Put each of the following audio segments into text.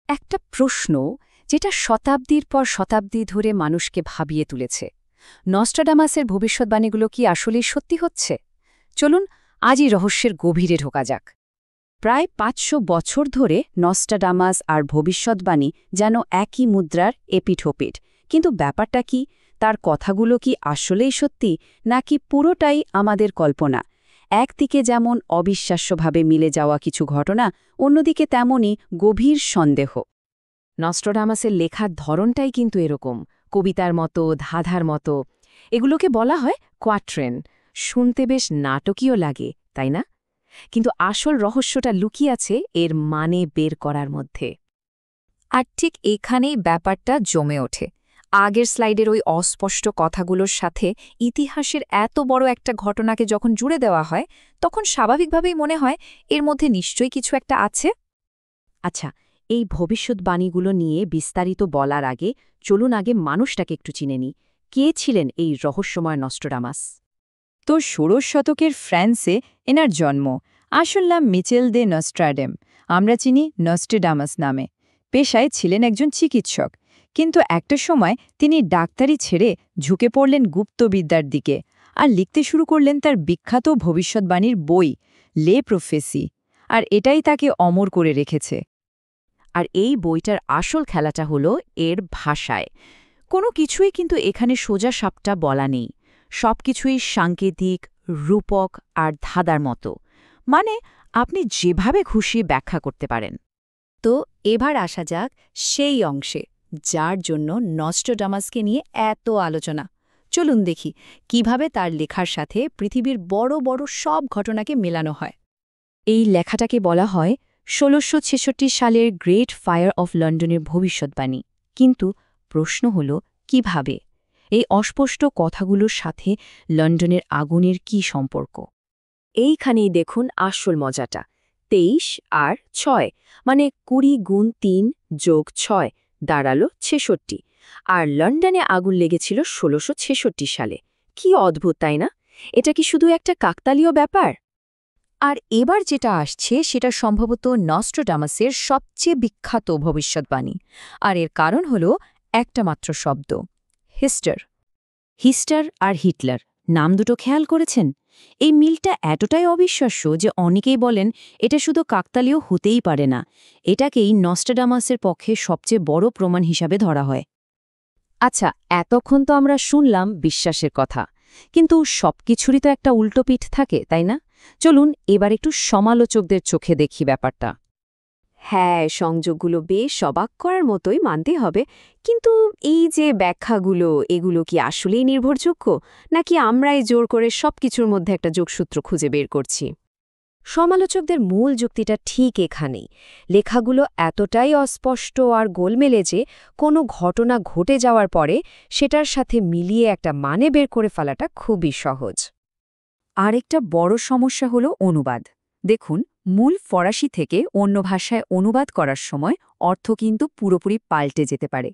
একটা প্রশ্ন যেটা শতাব্দীর পর শতাব্দী ধরে মানুষকে ভাবিয়ে তুলেছে। নস্ট্রাডামাসের ভবিষ্যৎবাণীগুলো কি আসলেই সত্যি হচ্ছে? চলুন আজই রহস্যের গভীরে ঢোকা যাক। প্রায় ৫০০ বছর ধরে নস্ট্রাডামাস আর ভবিষ্যৎবাণী যেন একই মুদ্রার এপিঠ-ওপিঠ। কিন্তু ব্যাপারটা কি? তার কথাগুলো কি আসলেই সত্যি, নাকি পুরোটাই আমাদের কল্পনা? একদিকে যেমন অবিশ্বাস্যভাবে মিলে যাওয়া কিছু ঘটনা, অন্যদিকে তেমনই গভীর সন্দেহ। নস্ট্রাডামাসের লেখার ধরনটাই কিন্তু এরকম, কবিতার মতো, ধাঁধার মতো। এগুলোকে বলা হয় কোয়াট্রেন। শুনতে বেশ নাটকীয় লাগে, তাই না? কিন্তু আসল রহস্যটা লুকিয়ে আছে এর মানে বের করার মধ্যে। আর ঠিক এখানেই ব্যাপারটা জমে ওঠে। আগের স্লাইডের ওই অস্পষ্ট কথাগুলোর সাথে ইতিহাসের এত বড় একটা ঘটনাকে যখন জুড়ে দেওয়া হয়, তখন স্বাভাবিকভাবেই মনে হয় এর মধ্যে নিশ্চয়ই কিছু একটা আছে। আচ্ছা, এই ভবিষ্যৎবাণীগুলো নিয়ে বিস্তারিত বলার আগে চলুন আগে মানুষটাকে একটু চিনে নিই। কে ছিলেন এই রহস্যময় নস্ট্রাডামাস? তো ১৬শ শতকের ফ্রান্সে এনার জন্ম। আসল নাম মিচেল দে নস্ট্রাডেম। আমরা চিনি নস্ট্রেডামাস নামে। পেশায় ছিলেন একজন চিকিৎসক। কিন্তু একটা সময় তিনি ডাক্তারি ছেড়ে ঝুঁকে পড়লেন গুপ্তবিদ্যার দিকে আর লিখতে শুরু করলেন তার বিখ্যাত ভবিষ্যৎবাণীর বই লে প্রফেসি। আর এটাই তাকে অমর করে রেখেছে। আর এই বইটার আসল খেলাটা হলো এর ভাষায়। কোনো কিছুই কিন্তু এখানে সোজা সাপটা বলা নেই। সবকিছুই সাংকেতিক, রূপক আর ধাঁধার মতো। মানে আপনি যেভাবে খুশি ব্যাখ্যা করতে পারেন। তো এবার আসা যাক সেই অংশে, যার জন্য নস্ট্রাডামাসকে নিয়ে এত আলোচনা। চলুন দেখি কিভাবে তার লেখার সাথে পৃথিবীর বড় বড় সব ঘটনাকে মেলানো হয়। এই লেখাটাকে বলা হয় ১৬৬৬ সালের গ্রেট ফায়ার অফ লন্ডনের ভবিষ্যৎবাণী। কিন্তু প্রশ্ন হল, কিভাবে? এই অস্পষ্ট কথাগুলোর সাথে লন্ডনের আগুনের কি সম্পর্ক? এইখানেই দেখুন আসল মজাটা। ২৩ আর ৬, মানে ২০ গুণ ৩ যোগ ৬ দাঁড়ালো ৬৬। আর লন্ডনে আগুন লেগেছিল ১৬৬৬ সালে। কি অদ্ভুত, তাই না? এটা কি শুধু একটা কাকতালীয় ব্যাপার? আর এবার যেটা আসছে সেটা সম্ভবত নস্ট্রাডামাসের সবচেয়ে বিখ্যাত ভবিষ্যৎবাণী। আর এর কারণ হল একটা মাত্র শব্দ, হিস্টার। হিস্টার আর হিটলার নাম দুটো খেয়াল করেছেন? এই মিলটা এতটাই অবিশ্বাস্য যে অনেকেই বলেন এটা শুধু কাকতালীয় হতেই পারে না। এটাকেই নস্ট্রাডামাসের পক্ষে সবচেয়ে বড় প্রমাণ হিসাবে ধরা হয়। আচ্ছা, এতক্ষণ তো আমরা শুনলাম বিশ্বাসের কথা, কিন্তু সবকিছুরই তো একটা উল্টোপিঠ থাকে, তাই না? চলুন এবার একটু সমালোচকদের চোখে দেখি ব্যাপারটা। হ্যাঁ, সংযোগগুলো বেশ অবাক করার মতোই মানতে হবে, কিন্তু এই যে ব্যাখ্যাগুলো, এগুলো কি আসলেই নির্ভরযোগ্য, নাকি আমরাই জোর করে সবকিছুর মধ্যে একটা যোগসূত্র খুঁজে বের করছি? সমালোচকদের মূল যুক্তিটা ঠিক এখানেই। লেখাগুলো এতটাই অস্পষ্ট আর গোলমেলে যে কোনো ঘটনা ঘটে যাওয়ার পরে সেটার সাথে মিলিয়ে একটা মানে বের করে ফেলাটা খুবই সহজ। আরেকটা বড় সমস্যা হলো অনুবাদ। দেখুন, মূল ফরাসি থেকে অন্য ভাষায় অনুবাদ করার সময় অর্থ কিন্তু পুরোপুরি পাল্টে যেতে পারে।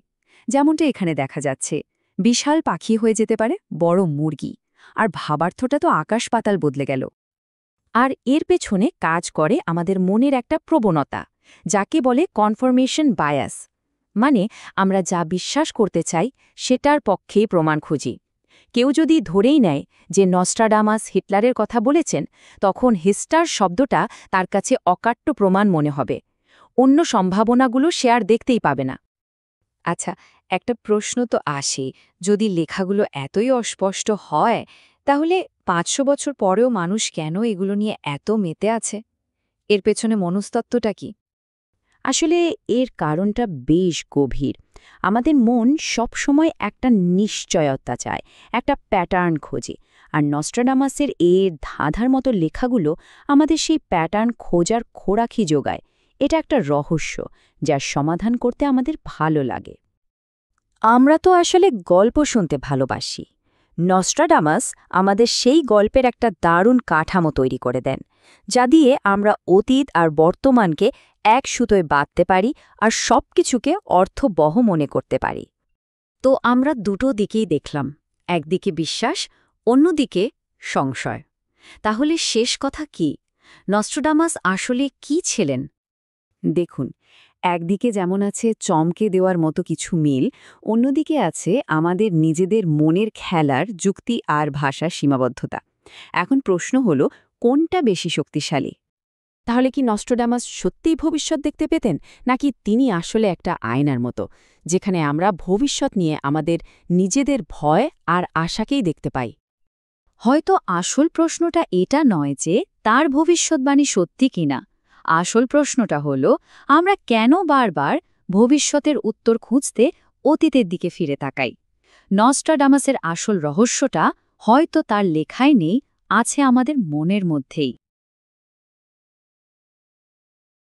যেমনটা এখানে দেখা যাচ্ছে, বিশাল পাখি হয়ে যেতে পারে বড় মুরগি, আর ভাবার্থটা তো আকাশ পাতাল বদলে গেল। আর এর পেছনে কাজ করে আমাদের মনের একটা প্রবণতা, যাকে বলে কনফার্মেশন বায়াস। মানে আমরা যা বিশ্বাস করতে চাই সেটার পক্ষেই প্রমাণ খুঁজি। কেউ যদি ধরেই নেয় যে নস্ট্রাডামাস হিটলারের কথা বলেছেন, তখন হিস্টার শব্দটা তার কাছে অকাট্য প্রমাণ মনে হবে। অন্য সম্ভাবনাগুলো সে আর দেখতেই পাবে না। আচ্ছা, একটা প্রশ্ন তো আসে, যদি লেখাগুলো এতই অস্পষ্ট হয়, তাহলে ৫০০ বছর পরেও মানুষ কেন এগুলো নিয়ে এত মেতে আছে? এর পেছনে মনস্তত্ত্বটা কি? আসলে এর কারণটা বেশ গভীর। আমাদের মন সবসময় একটা নিশ্চয়তা চায়, একটা প্যাটার্ন খোঁজে। আর নস্ট্রাডামাসের ধাঁধার মতো লেখাগুলো আমাদের সেই প্যাটার্ন খোঁজার খোরাকি যোগায়। এটা একটা রহস্য, যার সমাধান করতে আমাদের ভালো লাগে। আমরা তো আসলে গল্প শুনতে ভালোবাসি। নস্ট্রাডামাস আমাদের সেই গল্পের একটা দারুণ কাঠামো তৈরি করে দেন, যা দিয়ে আমরা অতীত আর বর্তমানকে এক সুতোয় বাঁধতে পারি আর সবকিছুকে অর্থবহ মনে করতে পারি। তো আমরা দুটো দিকেই দেখলাম, একদিকে বিশ্বাস, অন্যদিকে সংশয়। তাহলে শেষ কথা কি? নস্ট্রাডামাস আসলে কি ছিলেন? দেখুন, একদিকে যেমন আছে চমকে দেওয়ার মতো কিছু মিল, অন্যদিকে আছে আমাদের নিজেদের মনের খেলার যুক্তি আর ভাষার সীমাবদ্ধতা। এখন প্রশ্ন হলো, কোনটা বেশি শক্তিশালী? তাহলে কি নস্ট্রাডামাস সত্যিই ভবিষ্যৎ দেখতে পেতেন, নাকি তিনি আসলে একটা আয়নার মতো, যেখানে আমরা ভবিষ্যৎ নিয়ে আমাদের নিজেদের ভয় আর আশাকেই দেখতে পাই? হয়তো আসল প্রশ্নটা এটা নয় যে তার ভবিষ্যৎবাণী সত্যি কিনা। আসল প্রশ্নটা হলো, আমরা কেন বারবার ভবিষ্যতের উত্তর খুঁজতে অতীতের দিকে ফিরে তাকাই। নস্ট্রাডামাসের আসল রহস্যটা হয়তো তার লেখায় নেই, আছে আমাদের মনের মধ্যেই।